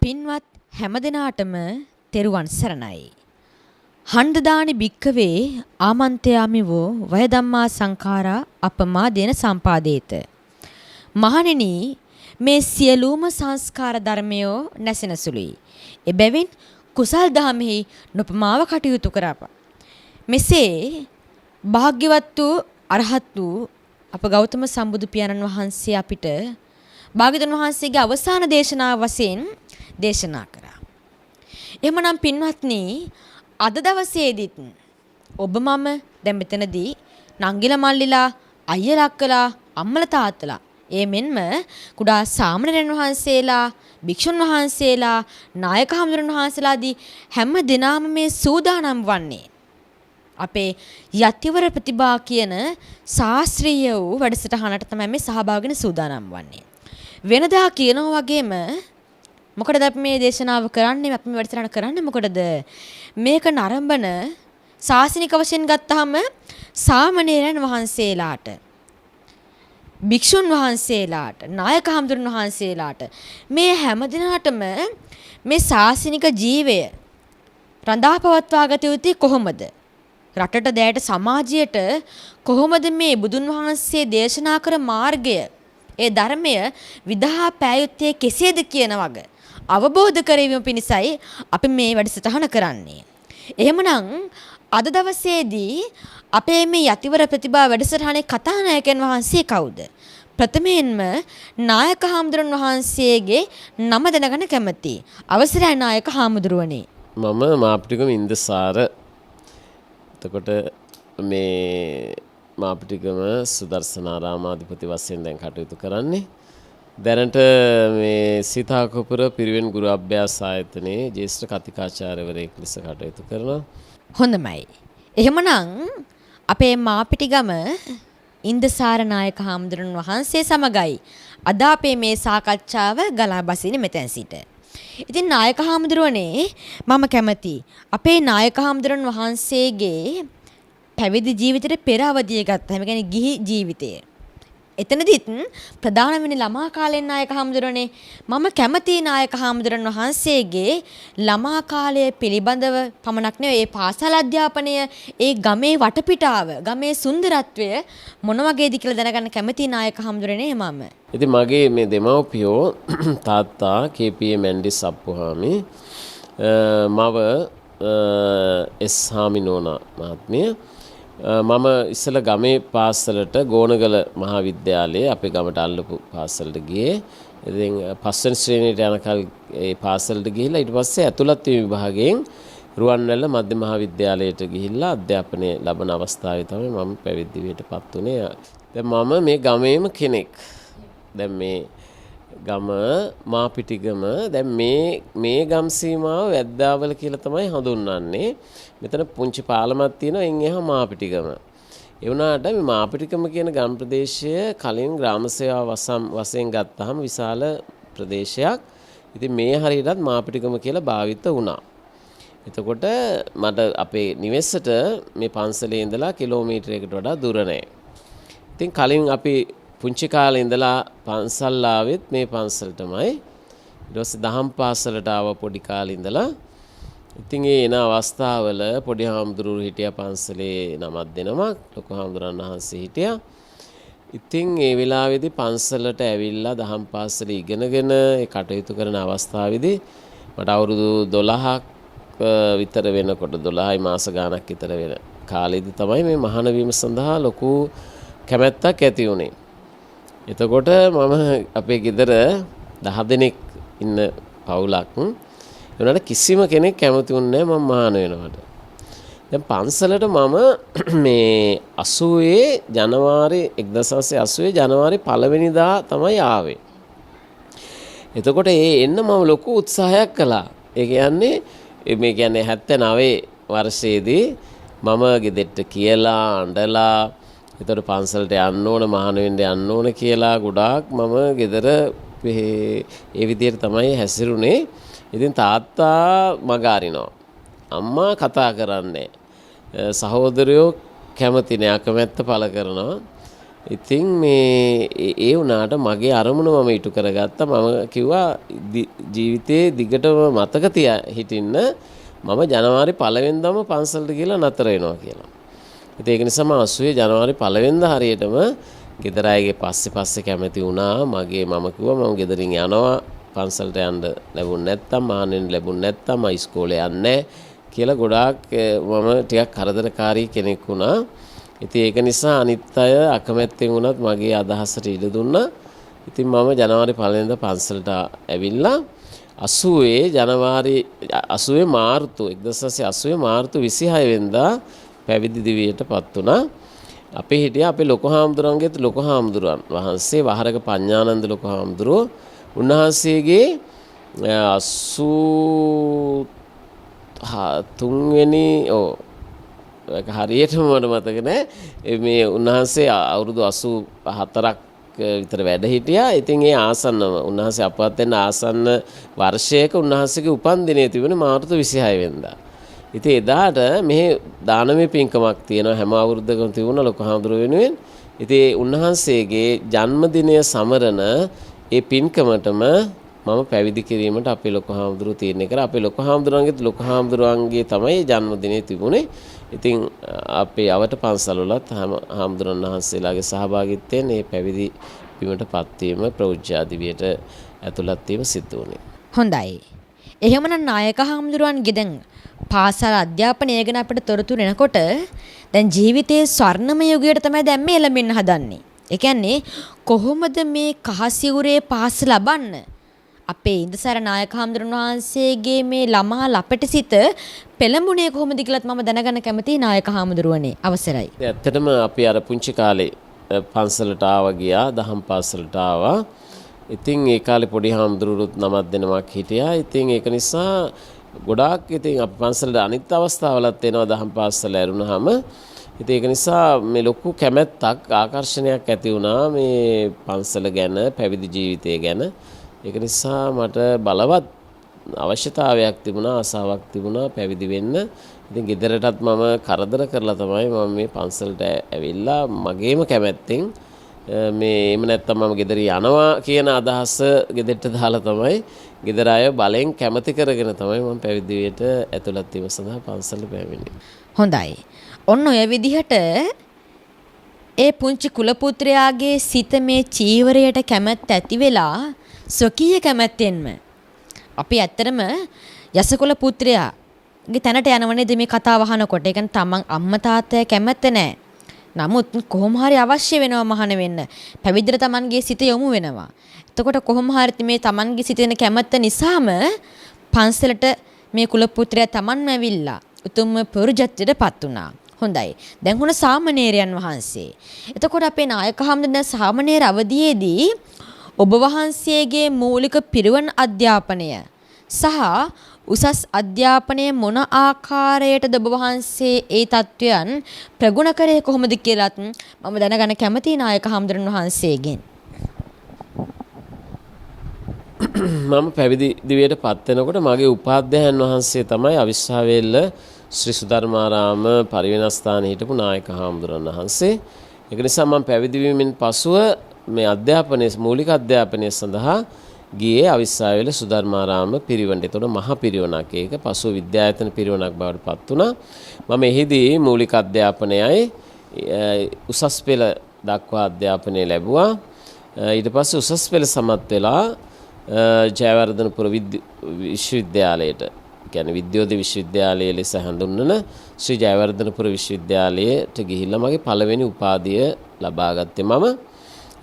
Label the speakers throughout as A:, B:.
A: පින්වත් හැමදෙනාටම තෙරුවන් සරණයි. හන්දදානි භික්කවේ ආමන්ත්‍යාමිවෝ වය ධම්මා සංඛාරා අපමාදේන සම්පාදේත. මහණෙනි, මේ සියලුම සංස්කාර ධර්මයෝ නැසෙන සුළුයි. එබැවින් කුසල් දහමෙහි නොපමාව කටයුතු කරපා. මෙසේ භාග්‍යවත් වූ අරහත් වූ අප ගෞතම සම්බුදු පියාණන් වහන්සේ අපිට භාග්‍යවතුන් වහන්සේගේ අවසාන දේශනාව වශයෙන් දේශනා කරා. එහෙමනම් පින්වත්නි, අද දවසේදීත් ඔබ මම දැන් මෙතනදී නංගිලා මල්ලිලා අයියලා අක්කලා අම්මලා තාත්තලා ඒ මෙන්ම කුඩා සාමණේරයන් වහන්සේලා භික්ෂුන් වහන්සේලා නායක හමුදුරන් වහන්සේලාදී හැම දිනම මේ සූදානම් වන්නේ අපේ යතිවර ප්‍රතිභා කියන ශාස්ත්‍රීය වූ වැඩසටහනට තමයි මේ සහභාගී වෙන්න සූදානම් වන්නේ. වෙනදා කියනවා වගේම මොකටද අපි මේ දේශනාව කරන්නේ, අපි මේ වැඩසටහන කරන්නේ මොකටද? මේක නරඹන ශාසනික වශයෙන් ගත්තාම සාමණේරයන් වහන්සේලාට, භික්ෂුන් වහන්සේලාට, නායක හමුදුරන් වහන්සේලාට මේ හැම දිනාටම මේ ශාසනික ජීවය රඳා පවත්වා ගත යුත්තේ කොහොමද? රටට දැයට සමාජයට කොහොමද මේ බුදුන් වහන්සේ දේශනා කර මාර්ගය, ඒ ධර්මය විදහා පෑයුත්තේ කෙසේද කියන වග අවබෝධ කරගැනීම පිණිසයි අපි මේ වැඩසටහන කරන්නේ. එහෙමනම් අද දවසේදී අපේ මේ යතිවර ප්‍රතිභා වැඩසටහනේ කතානායකයන් වහන්සේ කවුද? ප්‍රථමයෙන්ම නායක හාමුදුරන් වහන්සේගේ නම දැනගන්න කැමතියි. අවසරයි නායක හාමුදුරුවනේ.
B: මම මාපටිගම ඉන්දසාර. එතකොට මේ මාපටිගම සුදර්ශනාරාමාධිපති වශයෙන් දැන් කටයුතු කරන්නේ. දැනට මේ සීතාකපුර පිරිවෙන් ගුරු අභ්‍යාස ආයතනයේ ජ්‍යෙෂ්ඨ කතිකාචාර්යවරයෙක් ලෙස කටයුතු කරනවා.
A: හොඳයි. එහෙමනම් අපේ මාපටිගම ඉන්දසාර නායක හාමුදුරන් වහන්සේ සමගයි අද අපේ මේ සාකච්ඡාව ගලා බසින්නේ මෙතෙන් සිට. ඉතින් නායක හාමුදුරුවනේ, මම කැමති අපේ නායක හාමුදුරන් වහන්සේගේ පැවිදි ජීවිතේ පෙර අවධිය ගත්තා. එහෙම කියන්නේ ගිහි ජීවිතය. එතනදිත් ප්‍රධාන වෙන්නේ ළමා කාලෙන් නායක හාමුදුරනේ. මම කැමති නායක හාමුදුරන් වහන්සේගේ ළමා කාලය පිළිබඳව පමණක් නෙවෙයි, ඒ පාසල් අධ්‍යාපනය, ඒ ගමේ වටපිටාව, ගමේ සුන්දරත්වය මොන වගේද කියලා දැනගන්න කැමති නායක හාමුදුරනේ මම.
B: ඉතින් මගේ මේ දෙමව්පියෝ තාත්තා කේ.පී.ඒ. මැන්ඩිස් අප්පුහාමි, මව එස් හාමිනෝනා මහත්මිය. මම ඉස්සල ගමේ පාසලට ගෝනගල මහාවිද්‍යාලයේ අපේ ගමට අල්ලපු පාසලට ගියේ. ඉතින් පස්වෙනි ශ්‍රේණියට යනකල් ඒ පාසලට ගිහිල්ලා ඊට පස්සේ ඇතුළත් විභාගයෙන් රුවන්වැල්ල මධ්‍ය මහාවිද්‍යාලයට ගිහිල්ලා අධ්‍යාපනය ලබන අවස්ථාවේ තමයි මම පැවිදි වියටපත් වුණේ. දැන් මම මේ ගමේම කෙනෙක්. දැන් මේ ගම මාපිටිගම, දැන් මේ ගම් සීමාව වැද්දාවල කියලා තමයි හඳුන්වන්නේ. මෙතන පුංචි පාලමක් තියෙනවා, එන් එහා මාපිටිගම. ඒ වුණාට මේ මාපිටිගම කියන ගම් ප්‍රදේශය කලින් ග්‍රාම සේවා වශයෙන් ගත්තාම විශාල ප්‍රදේශයක්. ඉතින් මේ හරියටත් මාපිටිගම කියලා භාවිත වුණා. එතකොට මට අපේ නිවෙසට මේ පන්සලේ ඉඳලා කිලෝමීටරයකට වඩා දුර නැහැ. ඉතින් කලින් අපි පුංචි කාලේ ඉඳලා පන්සල් ආවෙත් මේ පන්සලටමයි. ඊට පස්සේ දහම් පාසලට ආව පොඩි කාලේ ඉඳලා. ඉතින් ඒ එන අවස්ථාවල පොඩි හාමුදුරුවෝ හිටියා පන්සලේ නමක් දෙනමක්, ලොකු හාමුදුරන් වහන්සේ හිටියා. ඉතින් ඒ වෙලාවේදී පන්සලට ඇවිල්ලා දහම් පාසලේ ඉගෙනගෙන ඒ කටයුතු කරන අවස්ථාවේදී මට අවුරුදු 12ක් විතර වෙනකොට, 12යි මාස ගාණක් විතර වෙන කාලෙදී තමයි මේ මහාන වීම සඳහා ලොකු කැමැත්තක් ඇති වුණේ. එතකොට මම අපේ ගෙදර 10 දෙනෙක් ඉන්න පවුලක්. ඒනට කිසිම කෙනෙක් කැමති වුණේ නැහැ මම මහාන වෙනවට. දැන් පන්සලට මම මේ 80 ජනවාරි 1980 ජනවාරි 1 වෙනිදා තමයි ආවේ. එතකොට එන්න මම ලොකු උත්සාහයක් කළා. ඒ කියන්නේ මේ කියන්නේ 79 වර්ෂයේදී මම ගෙදරට කියලා අඬලා, එතකොට පන්සලට යන්න ඕන, මහාන වෙන්න යන්න ඕන කියලා ගොඩාක් මම ගෙදර ඒ විදිහට තමයි හැසිරුනේ. ඉතින් තාත්තා මග අරිනවා, අම්මා කතා කරන්නේ, සහෝදරයෝ කැමති නෑ, අකමැත්ත පළ කරනවා. ඉතින් මේ ඒ වුණාට මගේ අරමුණ මම ඉටු කරගත්තා. මම කිව්වා ජීවිතේ දිගටම මතක තියා හිටින්න මම ජනවාරි 1 වෙනිදාම පන්සලට ගිහලා නතර වෙනවා කියලා. ඉතින් ඒක නිසා මම 80 ජනවාරි 1 වෙනිදා හරියටම ගෙදර අයගේ පස්සේ කැමති වුණා. මම කිව්වා මම ගෙදරින් යනවා පන්සලට යන්න ලැබුණ නැත්තම් මානෙන් ලැබුණ නැත්තම් මම ඉස්කෝලේ යන්නේ කියලා ගොඩාක් මම ටිකක් කරදරකාරී කෙනෙක් වුණා. ඉතින් ඒක නිසා අනිත් අය අකමැත්තෙන් වුණත් මගේ අදහසට ඉඩ දුන්නා. ඉතින් මම ජනවාරි 1 වෙනිදා පන්සලට ඇවිල්ලා 80 මාර්තු 1980 මාර්තු 26 වෙනිදා පැවිදි දිවියටපත් වුණා. අපි හිටියා අපේ ලොකු හාමුදුරන්ගේත් ලොකු හාමුදුරන් වහන්සේ වහරක පඤ්ඤානන්ද ලොකු හාමුදුරුවෝ උන්වහන්සේගේ 83 වෙනි ඒක හරියටම මට මතක නැහැ. මේ උන්වහන්සේ අවුරුදු 84ක් විතර වැඩ හිටියා. ඉතින් ඒ ආසන්නම උන්වහන්සේ අපවත් වෙන ආසන්න වර්ෂයක උන්වහන්සේගේ උපන්දිනය තිබුණේ මාර්තු 26 වෙනිදා. ඉතින් එදාට මෙහි දානමය පින්කමක් තියෙනවා හැම අවුරුද්දකම තිබුණා ලොකු හාමුදුරුවෝ වෙනුවෙන්. ඉතින් උන්වහන්සේගේ ජන්මදිනය සමරන ඒ පින්කමටම මම පැවිදි කිරීමට අපේ ලොකු හාමුදුරුවෝ තීරණය කරා. අපේ ලොකු හාමුදුරුවන්ගේත් ලොකු හාමුදුරුවන්ගේ තමයි ජන්මදිනය තිබුණේ. ඉතින් අපේ අවට පන්සල් වලත් හාමුදුරන් වහන්සේලාගේ සහභාගීත්වයෙන් මේ පැවිදි වීමටපත් වීම ප්‍රෞජ්‍යාදිවියට ඇතුළත් වීම සිදු වුණේ.
A: හොඳයි. එහෙමනම් නායක හාමුදුරුවන්ගේ දැන් පාසල් අධ්‍යාපනය ගැන අපිට තොරතුරු එනකොට දැන් ජීවිතයේ ස්වර්ණමය යුගයට තමයි දැන් මේ එළඹෙන්න හදන්නේ. ඒ කියන්නේ කොහොමද මේ කහසිවුරේ පාස ලබන්න අපේ ඉන්දසාර නායක හාමුදුරන් වහන්සේගේ මේ ළමා ලපටි සිත පෙළඹුණේ කොහොමද කියලාත් මම දැනගන්න කැමතියි නායක හාමුදුරුවනේ. අවසරයි.
B: ඇත්තටම අපි අර පුංචි කාලේ පන්සලට ආවා ගියා, දහම් පාසලට ආවා. ඉතින් ඒ කාලේ පොඩි හාමුදුරුවොත් 9 දෙනෙක් හිටියා. ඉතින් ඒක නිසා ගොඩාක් ඉතින් අපි පන්සලට අනිත් අවස්ථාවලත් එනවා දහම් පාසල ඇරුණාම. ඉතින් ඒක නිසා මේ ලොකු කැමැත්තක් ආකර්ෂණයක් ඇති වුණා මේ පන්සල ගැන, පැවිදි ජීවිතය ගැන. ඒක නිසා මට බලවත් අවශ්‍යතාවයක් තිබුණා, ආසාවක් තිබුණා පැවිදි වෙන්න. ඉතින් ගෙදරටත් මම කරදර කරලා තමයි මම මේ පන්සලට ඇවිල්ලා මගේම කැමැත්තෙන් මේ එහෙම නැත්තම් මම ගෙදර යනවා කියන අදහස ගෙදරට දාලා තමයි ගෙදර අය බලෙන් කැමති කරගෙන තමයි මම පැවිදි වියට ඇතුළත් වීම සඳහා පන්සලට පැමිණෙන්නේ.
A: හොඳයි. ඔන්න ඔය විදිහට ඒ පුංචි කුල පුත්‍රයාගේ සිත මේ චීවරයට කැමැත්ත ඇති වෙලා ස්වකීය කැමැත්තෙන්ම අපි ඇත්තටම යසකුල පුත්‍රයාගේ තැනට යනවනේද මේ කතාව අහනකොට. ඒ කියන්නේ තමන් අම්මා තාත්තා කැමැත්ත නැහැ. නමුත් කොහොම හරි අවශ්‍ය වෙනවා මහාන වෙන්න. පැවිද්දට තමන්ගේ සිත යොමු වෙනවා. එතකොට කොහොම හරි මේ තමන්ගේ සිතේන කැමැත්ත නිසාම පන්සලට මේ කුල පුත්‍රයා තමන්ම ඇවිල්ලා උතුම් පුරුජත්වයටපත් වුණා. හොඳයි. දැන් හුණ සාමණේරයන් වහන්සේ. එතකොට අපේ නායක හාමුදුරුවෝ සාමණේර අවදියේදී ඔබ වහන්සේගේ මූලික පිරිවෙන් අධ්‍යාපනය සහ උසස් අධ්‍යාපනය මොන ආකාරයටද ඔබ වහන්සේ ඒ තත්වයන් ප්‍රගුණ කරේ කොහොමද කියලාත් මම දැනගන්න කැමතියි නායක හාමුදුරන් වහන්සේගෙන්.
B: මම පැවිදි දිවියට පත් වෙනකොට මගේ උපාධ්‍යයන් වහන්සේ තමයි අවිස්සාවේල්ල ශ්‍රී සුධර්මාරාම පරිවෙනස්ථානයේ හිටපු නායක හාමුදුරන් වහන්සේ. ඒක නිසා මම පැවිදි වීමෙන් පසුව මේ අධ්‍යාපනයේ මූලික අධ්‍යාපනය සඳහා ගියේ අවිස්සාවේල සුධර්මාරාම පිරිවෙනට. ඒතකොට මහා පිරිවෙනක් ඒක පසුව විද්‍යායතන පිරිවෙනක් බවට පත් වුණා. මම එහිදී මූලික අධ්‍යාපනයයි උසස් පෙළ දක්වා අධ්‍යාපනය ලැබුවා. ඊට පස්සේ උසස් පෙළ සමත් වෙලා ජයවර්ධනපුර විශ්වවිද්‍යාලයට, කියන්නේ විද්‍යෝදය විශ්වවිද්‍යාලය ලෙස හඳුන්වන ශ්‍රී ජයවර්ධනපුර විශ්වවිද්‍යාලයට ගිහිල්ලා මගේ පළවෙනි උපාධිය ලබා ගත්තේ මම.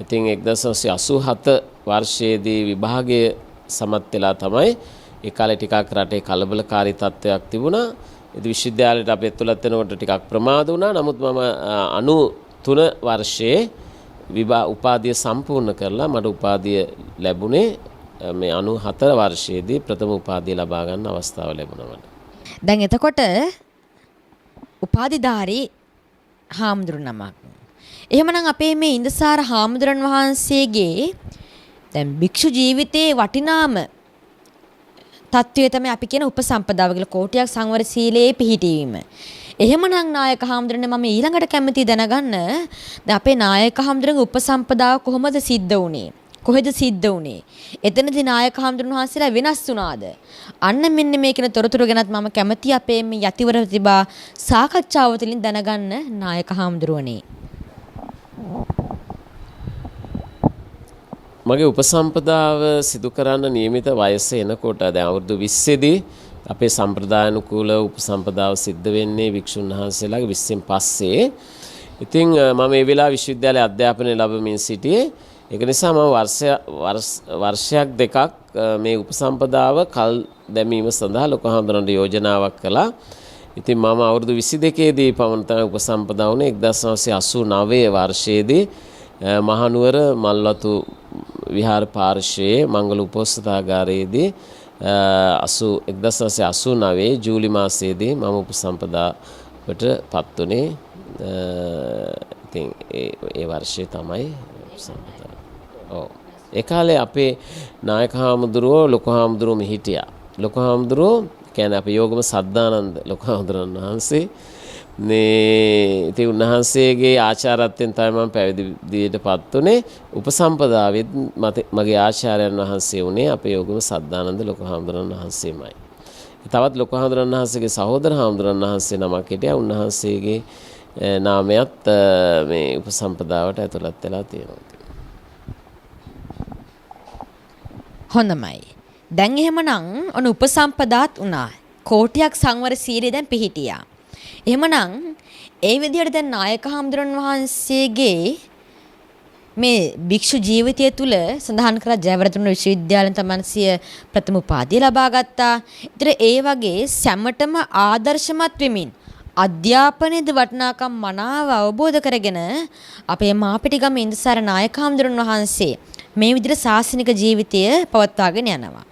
B: ඉතින් 1987 වර්ෂයේදී විභාගය සමත් වෙලා තමයි ඒ කාලේ ටිකක් රටේ කලබලකාරී තත්ත්වයක් තිබුණා. ඉතින් විශ්වවිද්‍යාලයට අපි ඇතුළත් වෙනකොට ටිකක් ප්‍රමාද වුණා. නමුත් මම 93 වර්ෂයේ උපාධිය සම්පූර්ණ කරලා මට උපාධිය ලැබුණේ මේ 94 වර්ෂයේදී ප්‍රථම උපාධිය ලබා ගන්න අවස්ථාව ලැබුණා මට.
A: දැන් එතකොට උපාධිධාරී හාමුදුරුවෝ නමක්. එහෙමනම් අපේ මේ ඉන්දසාර හාමුදුරන් වහන්සේගේ දැන් භික්ෂු ජීවිතයේ වටිනාම තත්වය තමයි අපි කියන උපසම්පදාව කියලා කෝටියක් සංවර සීලයේ පිහිටීම. එහෙමනම් නායක හාමුදුරනේ මම ඊළඟට කැමති දැනගන්න දැන් අපේ නායක හාමුදුරන්ගේ උපසම්පදාව කොහොමද සිද්ධ වුනේ? කොහෙද සිද්ධ වුනේ? එතනදී නායක හාමුදුරන් වහන්සේලා වෙනස් වුණාද? අන්න මෙන්න මේ කියන තොරතුරු ගැනත් මම කැමති අපේ මේ යතිවර ප්‍රතිභා සාකච්ඡාව තුළින් දැනගන්න නායක හාමුදුරුවනේ.
B: මගේ උපසම්පදාව සිදු කරන්න නියමිත වයස එනකොට දැන් අවුරුදු 20 දී අපේ සම්ප්‍රදායනුකූල උපසම්පදාව සිද්ධ වෙන්නේ වික්ෂුන් වහන්සේලාගේ 20න් පස්සේ. ඉතින් මම මේ වෙලාව විශ්වවිද්‍යාලයේ අධ්‍යාපනය ලැබමින් සිටියේ. ඒක නිසා මම වර්ෂයක් දෙකක් මේ උපසම්පදාව කල් දැමීම සඳහා ලොකු හාමුදුරන්ට යෝජනාවක් කළා. ඉතින් මම අවුරුදු 22 දී පමණ තමයි උපසම්පදා වුණේ. 1989 වර්ෂයේදී මහනුවර මල්වතු විහාර පාර්ශ්වයේ මංගල උපෝසථාගාරයේදී 1989 ජූලි මාසයේදී මම උපසම්පදාවට පත් වුණේ. ඉතින් ඒ වර්ෂයේ තමයි උපසම්පදා. ඔව්. ඒ කාලේ අපේ නායක හාමුදුරුවෝ ලොකු හාමුදුරුවෝ හිටියා. ලොකු හාමුදුරුවෝ කියන්නේ අපේ යෝගම සද්ධානන්ද ලොකු හාමුදුරන් වහන්සේ. ඉතින් උන්වහන්සේගේ ආචාරත්වයෙන් තමයි මම පැවිදිවටපත් උනේ. උපසම්පදාවෙත් මගේ ආචාර්යයන් වහන්සේ උනේ අපේ යෝගම සද්ධානන්ද ලොකු හාමුදුරන් වහන්සේමයි. තවත් ලොකු හාමුදුරන් වහන්සේගේ සහෝදර හාමුදුරන් වහන්සේ නමක් හිටියා. උන්වහන්සේගේ නාමයත් මේ උපසම්පදාවට ඇතුළත් වෙලා තියෙනවා.
A: හොඳයි. දැන් එහෙමනම් ඔන්න උපසම්පදාත් වුණා. කෝටියක් සංවර සීලය දැන් පිහිටියා. එහෙමනම් ඒ විදිහට දැන් නායක හාමුදුරන් වහන්සේගේ මේ භික්ෂු ජීවිතය තුළ සඳහන් කරලා ජයවර්ධන විශ්වවිද්‍යාලයෙන් තමයි සිය ප්‍රථම උපාධිය ලබා ගත්තා. ඒතර ඒ වගේ සැමටම ආදර්ශමත් වෙමින් අධ්‍යාපනයේද වටිනාකම් මනාව අවබෝධ කරගෙන අපේ මාපිටිගම ඉන්දසාර නායක හාමුදුරන් වහන්සේ මේ විදිහට ශාසනික ජීවිතය පවත්වාගෙන යනවා.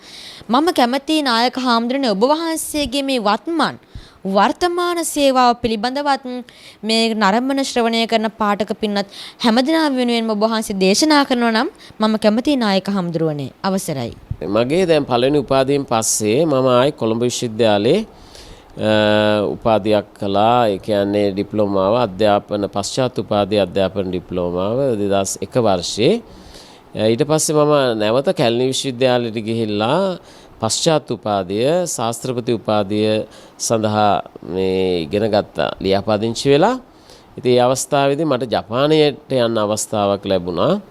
A: මම කැමති නායක හාමුදුරනේ ඔබ වහන්සේගේ මේ වත්මන් වර්තමාන සේවාව පිළිබඳවත් මේ නරඹන ශ්‍රවණය කරන පාඨක පින්නත් හැමදිනා වෙනුවෙන්ම ඔබ වහන්සේ දේශනා කරනවා නම් මම කැමති නායක හාමුදුරුවනේ අවසරයි.
B: මගේ දැන් පළවෙනි උපාධියෙන් පස්සේ මම ආයි කොළඹ විශ්වවිද්‍යාලයේ උපාධියක් කළා. ඒ කියන්නේ ඩිප්ලෝමාව අධ්‍යාපන පශ්චාත් උපාධි අධ්‍යාපන ඩිප්ලෝමාව 2001 වර්ෂයේ. ඊට පස්සේ මම නැවත කැලණි විශ්වවිද්‍යාලයට ගිහිල්ලා පශ්චාත් උපාධිය ශාස්ත්‍රපති උපාධිය සඳහා මේ ඉගෙන ගත්තා ලියාපදිංචි වෙලා. ඉතින් ඒ අවස්ථාවේදී මට ජපානයට යන්න අවස්ථාවක් ලැබුණා.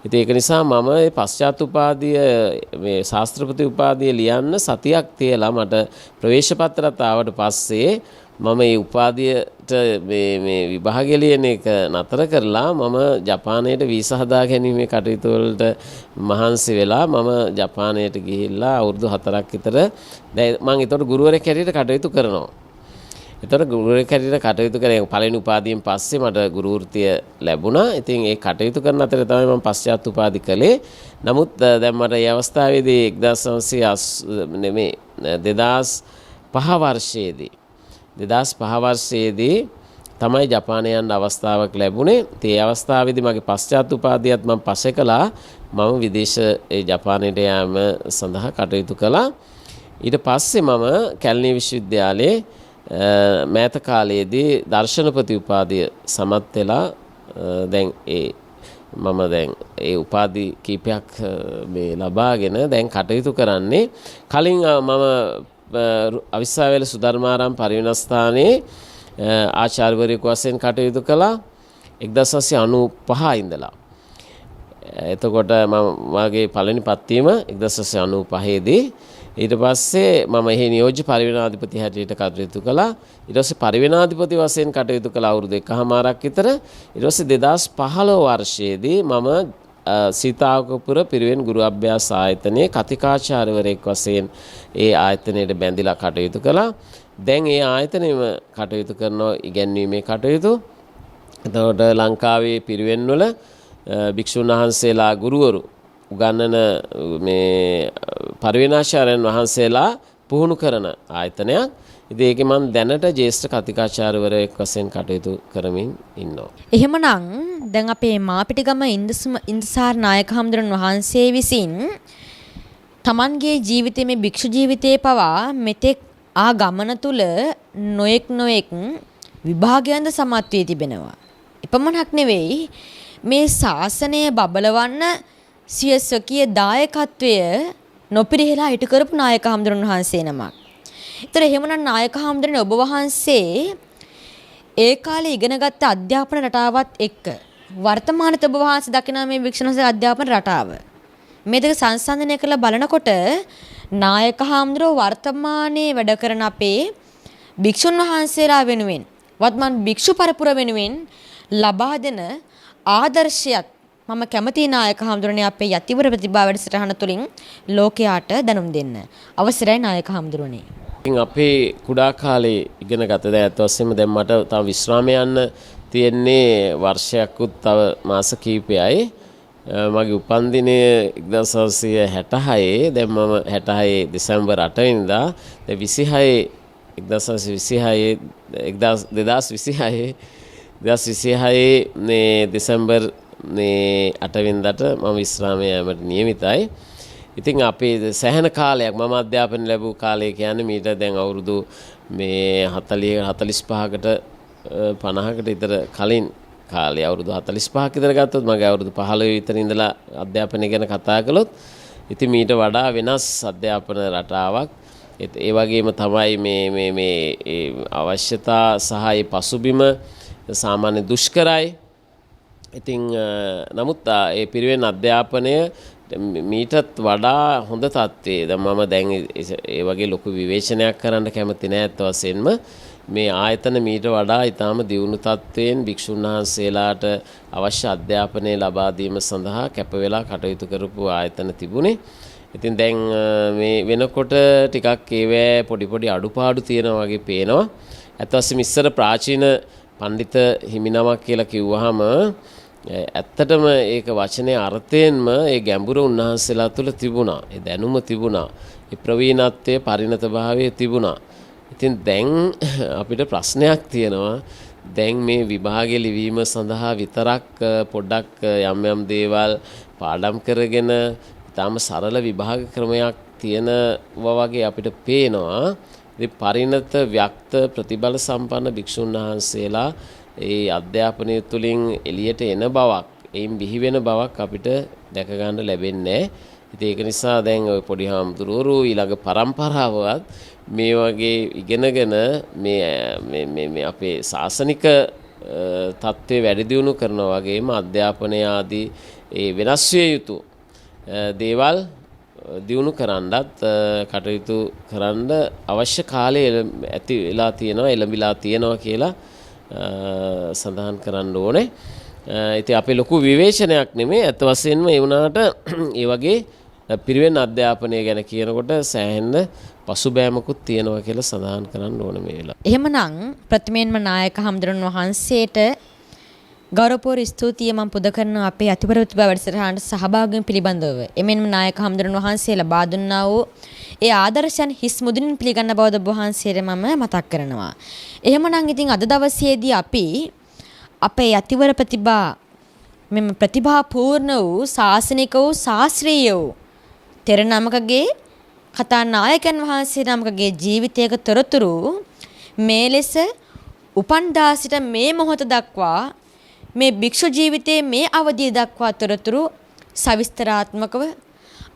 B: ඉතින් ඒක නිසා මම මේ පශ්චාත් උපාධිය මේ ශාස්ත්‍රපති උපාධිය ලියන්න සතියක් තියලා මට ප්‍රවේශ පත්‍රات ආවට පස්සේ මම මේ උපාධියට මේ විභාගය ලියන එක නතර කරලා මම ජපානයට වීසා හදා ගැනීමේ කටයුතු වලට මහන්සි වෙලා මම ජපානයට ගිහිල්ලා අවුරුදු 4ක් විතර දැන් මම ඒතකොට ගුරුවරයෙක් හැටියට කටයුතු කරනවා. ඒතකොට ගුරුවරයෙක් හැටියට කටයුතු කරේ පළවෙනි උපාධියෙන් පස්සේ මට ගුරු වෘත්තිය ලැබුණා. ඉතින් ඒ කටයුතු කරන අතරේ තමයි මම පශ්චාත් උපාධි කළේ. නමුත් දැන් මට මේ අවස්ථාවේදී 2005 වර්ෂයේදී 2005 වර්ෂයේදී තමයි ජපානය යන්න අවස්ථාවක් ලැබුණේ. ඒ අවස්ථාවේදී මගේ පශ්චාත් උපාධියත් මම පස්සේ කළා. මම විදේශ ජපානයට යාම සඳහා කටයුතු කළා. ඊට පස්සේ මම කැලණි විශ්වවිද්‍යාලයේ මෑත කාලයේදී දර්ශනපති උපාධිය සමත් වෙලා දැන් මම දැන් ඒ උපාධි කීපයක් මේ ලබාගෙන දැන් කටයුතු කරන්නේ. කලින් මම අවිස්සාවේල සුධර්මාරාම පරිවිනස්ථානයේ ආචාර්යවරයෙකු වශයෙන් කටයුතු කළා 1995 ඉඳලා. එතකොට මගේ පළවෙනි පත්වීම 1995 දී. ඊට පස්සේ මම එහි නියෝජ්‍ය පරිවිනාධිපති හැටියට කටයුතු කළා. ඊට පස්සේ පරිවිනාධිපති වශයෙන් කටයුතු කළා අවුරුදු 1කමාරක් විතර. ඊට පස්සේ 2015 වර්ෂයේදී මම සීතාවකපුර පිරිවෙන් ගුරු අභ්‍යාස ආයතනයේ කතිකාචාර්යවරයෙක් වශයෙන් ඒ ආයතනයට බැඳිලා කටයුතු කළා. දැන් ඒ ආයතනයේම කටයුතු කරනවා ඉගැන්වීමේ කටයුතු. එතකොට ලංකාවේ පිරිවෙන් වල භික්ෂුන් වහන්සේලා ගුරුවරු උගන්වන මේ පරිවිනාචාර්යයන් වහන්සේලා පුහුණු කරන ආයතනයක්. ඉතින් ඒකේ මම දැනට ජ්‍යෙෂ්ඨ කතිකාචාර්යවරයෙක් වශයෙන් කටයුතු කරමින් ඉන්නවා.
A: එහෙමනම් දැන් අපේ මාපිටිගම ඉන්දසාර නායක හාමුදුරන් වහන්සේ විසින් තමන්ගේ ජීවිතයේ මේ භික්ෂු ජීවිතයේ පවා මෙතෙක් ආ ගමන තුල නොඑක් විභාගයන්ද සමත් වී තිබෙනවා. එපමණක් නෙවෙයි මේ ශාසනය බබලවන්න සිය ස්වකීය දායකත්වය නොපිරිහෙලා ඉටු කරපු නායක හාමුදුරන් වහන්සේ නමක්. ඒතර එහෙමනම් නායක හාමුදුරනේ ඔබ වහන්සේ ඒ කාලේ ඉගෙනගත්ත අධ්‍යාපන රටාවත් එක්ක වර්තමානයේ ඔබ වහන්සේ දකින මේ වික්ෂණසේ අධ්‍යාපන රටාව මේ දෙක සංසන්දනය කරලා බලනකොට නායක හාමුදුරුවෝ වර්තමානයේ වැඩ කරන අපේ භික්ෂුන් වහන්සේලා වෙනුවෙන් වත්මන් භික්ෂු පරපුර වෙනුවෙන් ලබා දෙන ආදර්ශයත් මම කැමති නායක හාමුදුරනේ අපේ යතිවර ප්‍රතිභා වැඩසටහන තුලින් ලෝකයාට දැනුම් දෙන්න. අවසරයි නායක හාමුදුරනේ.
B: ඉතින් අපේ කුඩා කාලේ ඉගෙන ගත දේ ඇත්ත වශයෙන්ම දැන් මට තව විශ්‍රාම යන්න තියෙන්නේ වර්ෂයක්කුත් තව මාස කිහිපයයි. මගේ උපන්දිනය 1966 දැන් මම 66 දෙසැම්බර් 8 වෙනිදා දැන් 2026 මේ දෙසැම්බර් මේ 8 වෙනිදාට මම විශ්‍රාමය යෑමට නියමිතයි. ඉතින් අපේ සෑහෙන කාලයක් මම අධ්‍යාපන ලැබූ කාලය කියන්නේ මීට දැන් අවුරුදු මේ 45කට 50කට විතර කලින් කාලේ අවුරුදු 45ක් විතර ගත්තොත් මගේ අවුරුදු 15 විතර ඉඳලා අධ්‍යාපනය ගැන කතා කළොත් ඉතින් මීට වඩා වෙනස් අධ්‍යාපන රටාවක් ඒ වගේම තමයි මේ අවශ්‍යතා සහ ඒ පසුබිම සාමාන්‍ය දුෂ්කරයි. ඉතින් නමුත් ඒ පිරිවෙන් අධ්‍යාපනය මීටත් වඩා හොඳ තත්ත්වයේ දැන් මම දැන් ඒ වගේ ලොකු විවේචනයක් කරන්න කැමති නෑ අත් වශයෙන්ම මේ ආයතන මීට වඩා ඊටාම දියුණු තත්ත්වයෙන් භික්ෂුන් වහන්සේලාට අවශ්‍ය අධ්‍යාපනය ලබා දීම සඳහා කැප වෙලා කටයුතු කරපු ආයතන තිබුණේ. ඉතින් දැන් මේ වෙනකොට ටිකක් ඒවැ පොඩි අඩුපාඩු තියෙනවා වගේ පේනවා. අත් වශයෙන්ම ඉස්සර ප්‍රාචීන පඬිත හිමිනමක් කියලා කිව්වහම ඇත්තටම ඒක වචනේ අර්ථයෙන්ම ඒ ගැඹුර උන්වහන්සේලා තුළ තිබුණා. ඒ දැනුම තිබුණා. ඒ ප්‍රවීණත්වයේ පරිණත භාවයේ තිබුණා. ඉතින් දැන් අපිට ප්‍රශ්නයක් තියෙනවා. දැන් මේ විභාගෙ ලිවීම සඳහා විතරක් පොඩ්ඩක් යම් දේවල් පාඩම් කරගෙන ඊටාම සරල විභාග ක්‍රමයක් තියෙනවා වගේ අපිට පේනවා. ඉතින් පරිණත ව්‍යක්ත ප්‍රතිබල සම්පන්න භික්ෂුන් වහන්සේලා ඒ අධ්‍යාපනය තුළින් එළියට එන බවක්, එයින් බිහි වෙන බවක් අපිට දැක ගන්න ලැබෙන්නේ නැහැ. ඉතින් ඒක නිසා දැන් ඔය පොඩි හාමුදුරුවෝ ඊළඟ පරම්පරාවවත් මේ වගේ ඉගෙනගෙන මේ අපේ ශාසනික තත්ත්වය වැඩි දියුණු කරනවා වගේම අධ්‍යාපනය ආදී ඒ වෙනස් විය යුතු දේවල් දියුණු කරන්නත් කටයුතු කරන්න අවශ්‍ය කාලය ඇති වෙලා තියෙනවා, එළඹිලා තියෙනවා කියලා සඳහන් කරන්න ඕනේ. ඉතින් අපේ ලොකු විවේචනයක් නෙමෙයි අත් වශයෙන්ම ඒ වුණාට ඒ වගේ පිරිවෙන් අධ්‍යාපනය ගැන කියනකොට සෑහෙන පසුබෑමකුත් තියෙනවා කියලා සඳහන් කරන්න ඕනේ මේ වෙලාව.
A: එහෙමනම් ප්‍රථමයෙන්ම නායක හම්දුරන් වහන්සේට ගෞරවපූර්ව ස්තුතිය මම පුද කරනවා අපේ අතිපර ප්‍රතිභා වැඩසටහනට සහභාගී වීම පිළිබඳව. එමෙන්ම නායක හම්දුරන් වහන්සේ ලබා දුන්නා වූ ඒ ආදර්ශයන් හිස් මුදුනින් පිළිගන්න බවද ඔබ වහන්සේට මම මතක් කරනවා. එහෙමනම් ඉතින් අද දවසේදී අපි අපේ අතිවර ප්‍රතිභා මෙම ප්‍රතිභා පූර්ණ වූ ශාසනික වූ ශාස්ත්‍රීය වූ තෙර නමකගේ කතා නායකයන් වහන්සේ නමකගේ ජීවිතයක තොරතුරු මේ ලෙස උපන්දා සිට මේ මොහොත දක්වා මේ භික්ෂු ජීවිතයේ මේ අවධිය දක්වා තොරතුරු සවිස්තරාත්මකව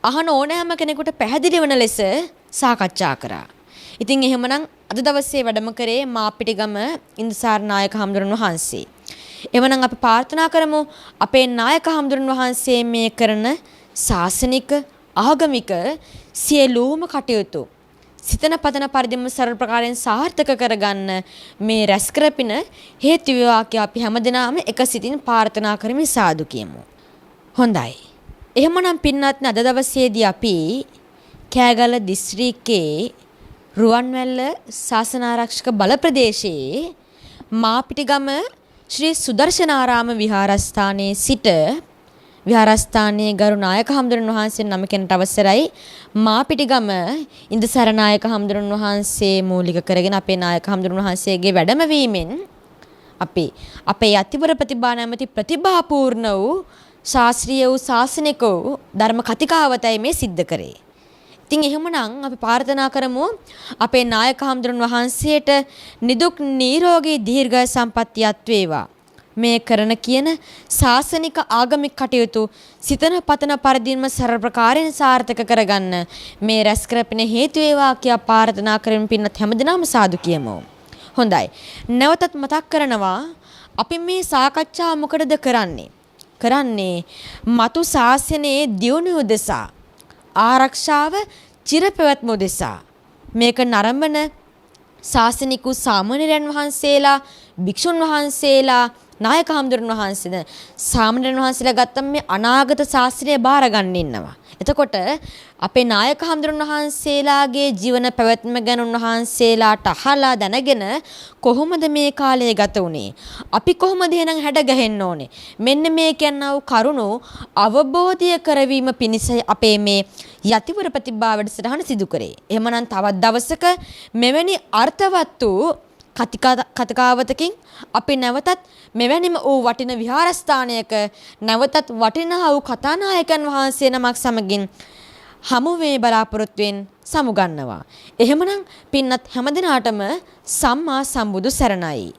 A: අහන ඕනෑම කෙනෙකුට පැහැදිලි වන ලෙස සාකච්ඡා කරා. ඉතින් එහෙමනම් අද දවසේ වැඩම කරේ මාපිටිගම ඉන්දසාර නායක හම්දුරන් වහන්සේ. එවනම් අපි ප්‍රාර්ථනා කරමු අපේ නායක හම්දුරන් වහන්සේ මේ කරන ශාසනික ආගමික සියලුම කටයුතු සිතන පතන පරිදිම සරල ප්‍රකාරයෙන් සාර්ථක කරගන්න මේ රැස් කරපින හේතු වේවා කියලා අපි හැමදෙනාම එක සිතින් ප්‍රාර්ථනා කරමින් සාදු කියමු. හොඳයි. එහෙමනම් පින්වත්නි අද දවසේදී අපි කෑගල දිස්ත්‍රික්කයේ රුවන්වැල්ල ශාසනාරක්ෂක බල ප්‍රදේශයේ මාපිටිගම ශ්‍රී සුදර්ශනාරාම විහාරස්ථානයේ සිට විහාරස්ථානයේ ගරු නායක හම්දුරන් වහන්සේ නම කෙනට අවසරයි මාපිටිගම ඉන්දසාර නායක හම්දුරන් වහන්සේ මූලික කරගෙන අපේ නායක හම්දුරන් වහන්සේගේ වැඩම වීමෙන් අපි අපේ අතිවර ප්‍රතිභා නැමැති ප්‍රතිභාපූර්ණ වූ ශාස්ත්‍රීය වූ ශාසනික වූ ධර්ම කතිකාවතයි මේ සිද්ධ කරේ. ඉතින් එහෙමනම් අපි ප්‍රාර්ථනා කරමු අපේ නායක හඳුරන වහන්සේට නිදුක් නිරෝගී දීර්ඝ සම්පන්නියත් වේවා. මේ කරන කියන ශාසනික ආගමික කටයුතු සිතන පතන පරිදිම සරල ප්‍රකාරයෙන් සාර්ථක කරගන්න මේ රැස් කරපින හේතු වේවා කියා ප්‍රාර්ථනා කරමින් පින්නත් හැමදෙනාම සාදු කියමු. හොඳයි. නැවතත් මතක් කරනවා අපි මේ සාකච්ඡාව මොකටද කරන්නේ? කරන්නේ මතු ශාසනයේ දියුණුව උදෙසා, ආරක්ෂාව චිරපැවැත්ම උදෙසා. මේක නරඹන ශාසනික සාමණේරයන් වහන්සේලා, භික්ෂුන් වහන්සේලා, නායක හඳුරන වහන්සේද සාමණේරයන් වහන්සේලා ගත්තම මේ අනාගත ශාස්ත්‍රය බාර ගන්න ඉන්නවා. එතකොට අපේ නායක හඳුරන වහන්සේලාගේ ජීවන පැවැත්ම ගැන උන්වහන්සේලාට අහලා දැනගෙන කොහොමද මේ කාලය ගත වුනේ? අපි කොහොමද එහෙනම් හැඩ ගහෙන්න ඕනේ? මෙන්න මේ කියනව කරුණු අවබෝධය කරවීම පිණිස අපේ මේ යතිවර ප්‍රතිභා වැඩසටහන සිදු කරේ. එහෙමනම් තවත් දවසක මෙවැනි අර්ථවත් වූ කතිකාවතකින් අපි නැවතත් මෙවැනිම වූ වටින විහාරස්ථානයක නැවතත් වටිනා වූ කතානායකයන් වහන්සේ නමක් සමගින් හමු වේ බලාපොරොත්තුෙන් සමුගන්නවා. එහෙමනම් පින්නත් හැමදිනාටම සම්මා සම්බුදු සරණයි.